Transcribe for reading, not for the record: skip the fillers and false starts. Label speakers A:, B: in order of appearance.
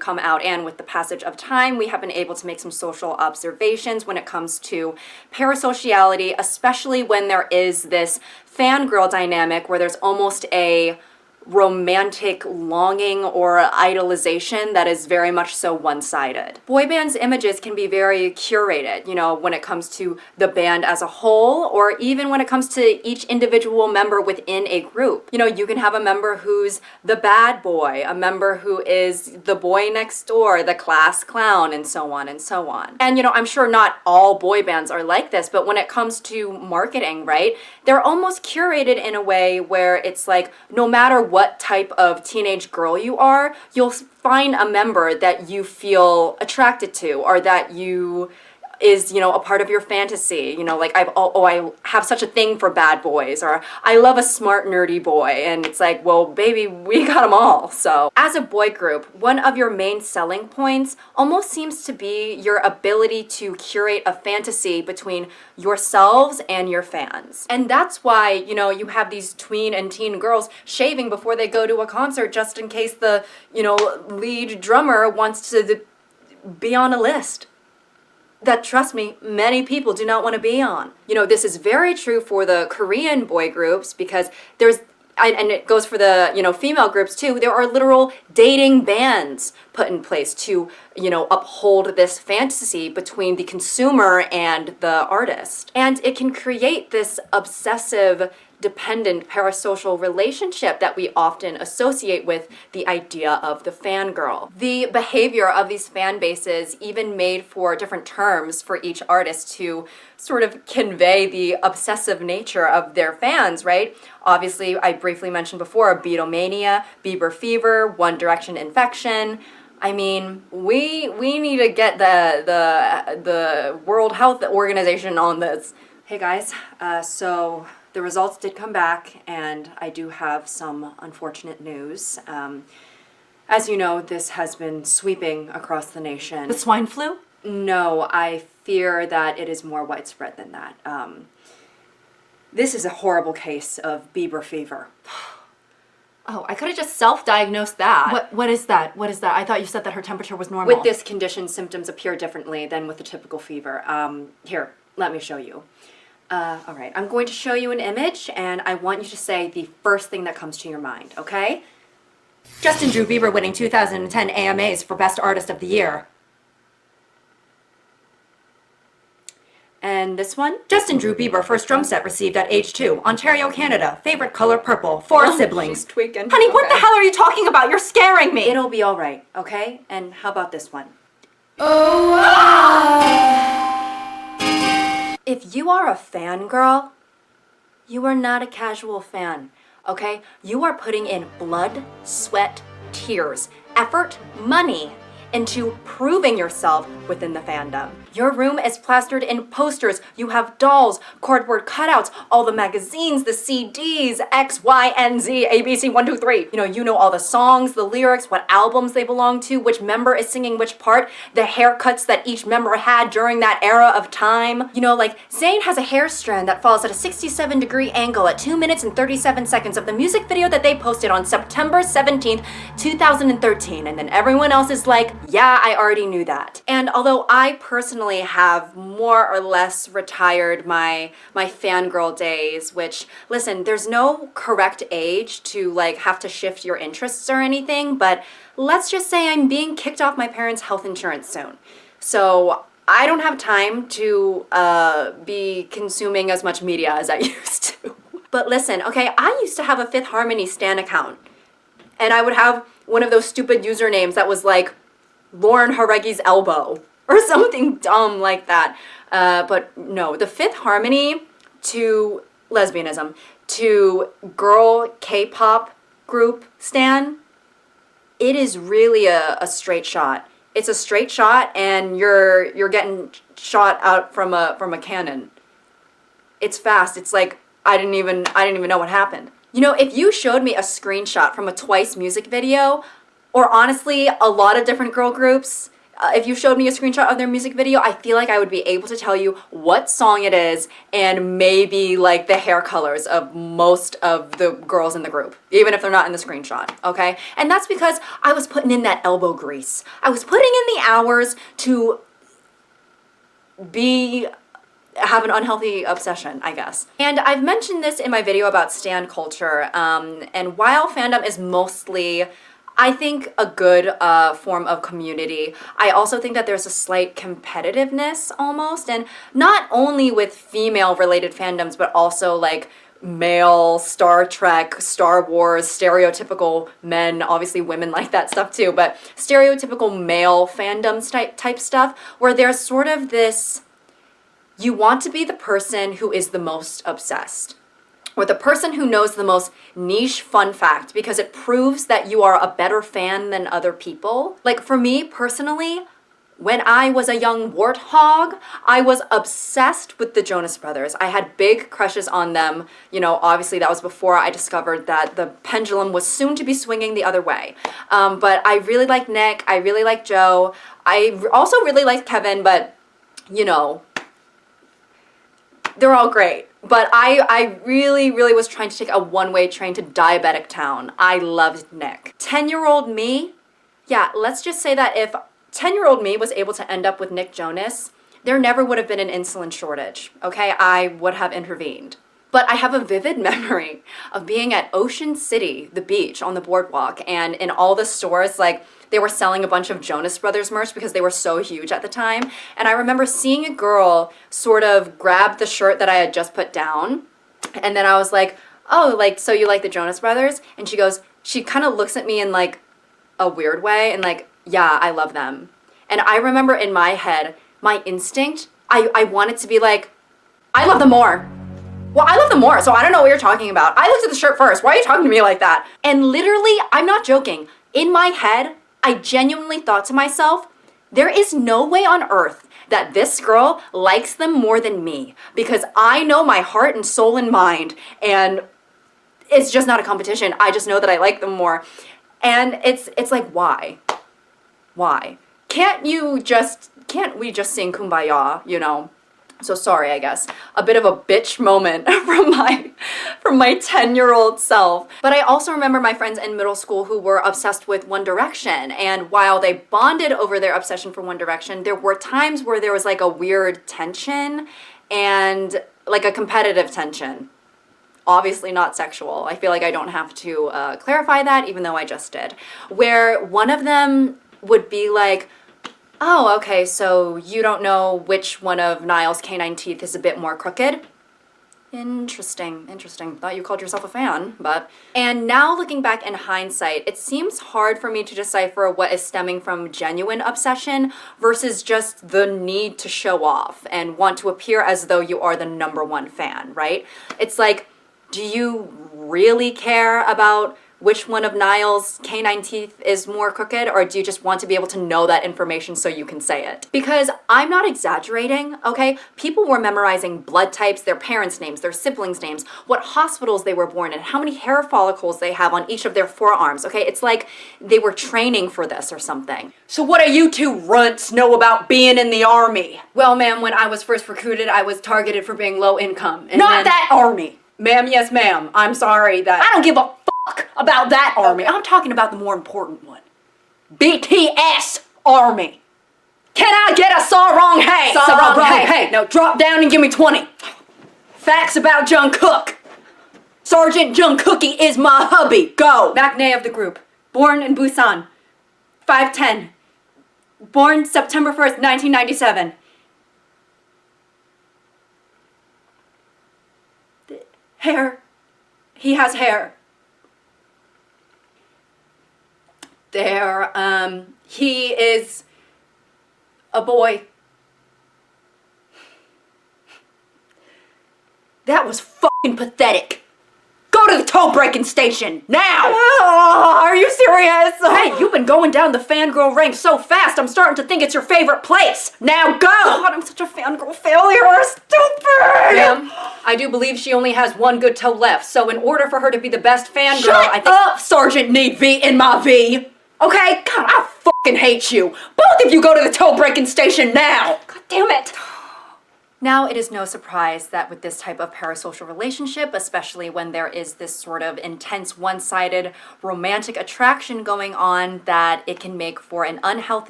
A: come out, and with the passage of time, we have been able to make some social observations when it comes to parasociality, especially when there is this fangirl dynamic where there's almost a romantic longing or idolization that is very much so one-sided. Boy bands' images can be very curated, you know, when it comes to the band as a whole, or even when it comes to each individual member within a group. You know, you can have a member who's the bad boy, a member who is the boy next door, the class clown, and so on and so on. And, you know, I'm sure not all boy bands are like this, but when it comes to marketing, right, they're almost curated in a way where it's like, no matter what type of teenage girl you are, you'll find a member that you feel attracted to, or that you is, you know, a part of your fantasy. You know, like I have such a thing for bad boys, or I love a smart nerdy boy, and it's like, well, baby, we got them all. So as a boy group, one of your main selling points almost seems to be your ability to curate a fantasy between yourselves and your fans. And that's why, you know, you have these tween and teen girls shaving before they go to a concert just in case the, you know, lead drummer wants to be on a list that, trust me, many people do not want to be on. You know, this is very true for the Korean boy groups, because and it goes for the, you know, female groups too. There are literal dating bans put in place to, you know, uphold this fantasy between the consumer and the artist. And it can create this obsessive, dependent parasocial relationship that we often associate with the idea of the fangirl. The behavior of these fan bases even made for different terms for each artist to sort of convey the obsessive nature of their fans, right? Obviously, I briefly mentioned before, Beatlemania, Bieber fever, One Direction infection. I mean, we need to get the World Health Organization on this. Hey guys, so the results did come back, and I do have some unfortunate news. As you know, this has been sweeping across the nation.
B: The swine flu?
A: No, I fear that it is more widespread than that. This is a horrible case of Bieber fever.
B: Oh, I could have just self-diagnosed that. What is that? What is that? I thought you said that her temperature was normal.
A: With this condition, symptoms appear differently than with a typical fever. Here, let me show you. All right, I'm going to show you an image, and I want you to say the first thing that comes to your mind, okay?
B: Justin Drew Bieber winning 2010 AMAs for Best Artist of the Year.
A: And this one?
B: Justin Drew Bieber first drum set received at age 2, Ontario, Canada. Favorite color purple. 4 siblings.
A: She's tweaking.
B: Honey, what the hell are you talking about? You're scaring me.
A: It'll be all right, okay? And how about this one?
B: Oh, wow.
A: If you are a fangirl, you are not a casual fan, okay? You are putting in blood, sweat, tears, effort, money into proving yourself within the fandom. Your room is plastered in posters. You have dolls, cardboard cutouts, all the magazines, the CDs, X, Y, and Z, ABC 1, 2, 3. You know all the songs, the lyrics, what albums they belong to, which member is singing which part, the haircuts that each member had during that era of time. You know, like Zayn has a hair strand that falls at a 67-degree angle at 2 minutes and 37 seconds of the music video that they posted on September 17th, 2013. And then everyone else is like, yeah, I already knew that. And although I personally have more or less retired my fangirl days, which, listen, there's no correct age to like have to shift your interests or anything, but let's just say I'm being kicked off my parents' health insurance soon. So I don't have time to be consuming as much media as I used to. But listen, okay, I used to have a Fifth Harmony Stan account, and I would have one of those stupid usernames that was like Lauren Haregi's elbow or something dumb like that. But no, the Fifth Harmony to lesbianism to girl K-pop group stan, it is really a straight shot. It's a straight shot, and you're getting shot out from a cannon. It's fast. It's like I didn't even know what happened. You know, if you showed me a screenshot from a Twice music video, or honestly, a lot of different girl groups, if you showed me a screenshot of their music video, I feel like I would be able to tell you what song it is and maybe like the hair colors of most of the girls in the group, even if they're not in the screenshot, okay? And that's because I was putting in that elbow grease. I was putting in the hours to have an unhealthy obsession, I guess. And I've mentioned this in my video about stan culture, and while fandom is mostly, I think, a good form of community, I also think that there's a slight competitiveness almost, and not only with female-related fandoms, but also like male Star Trek, Star Wars, stereotypical men, obviously women like that stuff too, but stereotypical male fandoms type stuff, where there's sort of this, you want to be the person who is the most obsessed, or the person who knows the most niche fun fact, because it proves that you are a better fan than other people. Like for me personally, when I was a young warthog, I was obsessed with the Jonas Brothers. I had big crushes on them. You know, obviously that was before I discovered that the pendulum was soon to be swinging the other way. But I really liked Nick, I really liked Joe. I also really liked Kevin, but you know, they're all great. But I really was trying to take a one-way train to diabetic town. I loved Nick. 10-year-old me, yeah, let's just say that if 10-year-old me was able to end up with Nick Jonas, there never would have been an insulin shortage, okay? I would have intervened. But I have a vivid memory of being at Ocean City, the beach, on the boardwalk, and in all the stores, like, they were selling a bunch of Jonas Brothers merch because they were so huge at the time. And I remember seeing a girl sort of grab the shirt that I had just put down. And then I was like, oh, like, so you like the Jonas Brothers? And she goes, she kind of looks at me in like a weird way and like, yeah, I love them. And I remember in my head, my instinct, I wanted to be like, I love them more. Well, I love them more, so I don't know what you're talking about. I looked at the shirt first. Why are you talking to me like that? And literally, I'm not joking. In my head, I genuinely thought to myself, there is no way on earth that this girl likes them more than me, because I know my heart and soul and mind, and it's just not a competition. I just know that I like them more. And it's like, why? Why? Can't we just sing Kumbaya, you know? So sorry, I guess. A bit of a bitch moment from my 10-year-old self. But I also remember my friends in middle school who were obsessed with One Direction. And while they bonded over their obsession for One Direction, there were times where there was like a weird tension and like a competitive tension. Obviously not sexual. I feel like I don't have to clarify that, even though I just did. Where one of them would be like, oh, okay, so you don't know which one of Niall's canine teeth is a bit more crooked? Interesting. Thought you called yourself a fan, but... And now looking back in hindsight, it seems hard for me to decipher what is stemming from genuine obsession versus just the need to show off and want to appear as though you are the #1 fan, right? It's like, do you really care about which one of Niall's canine teeth is more crooked, or do you just want to be able to know that information so you can say it? Because I'm not exaggerating, okay? People were memorizing blood types, their parents' names, their siblings' names, what hospitals they were born in, how many hair follicles they have on each of their forearms, okay? It's like they were training for this or something. So what do you two runts know about being in the army? Well, ma'am, when I was first recruited, I was targeted for being low income. And not that army! Ma'am, yes ma'am, I'm sorry that... I don't give a about that army. I'm talking about the more important one. BTS Army. Can I get a sarong hey? Sarong hey. Now drop down and give me 20. Facts about Jungkook. Sergeant Jungkookie is my hubby. Go. Maknae of the group. Born in Busan. 5'10". Born September 1st, 1997. Hair. He has hair. He is a boy. That was fucking pathetic. Go to the toe-breaking station, now! Are you serious? Hey, you've been going down the fangirl ranks so fast, I'm starting to think it's your favorite place. Now go! God, I'm such a fangirl failure. Stupid! Ma'am, I do believe she only has one good toe left, so in order for her to be the best fangirl, I think— Shut up, Sergeant Need V in my V! Okay? God, I fucking hate you. Both of you go to the toe-breaking station now. God damn it. Now, it is no surprise that with this type of parasocial relationship, especially when there is this sort of intense one-sided romantic attraction going on, that it can make for an unhealthy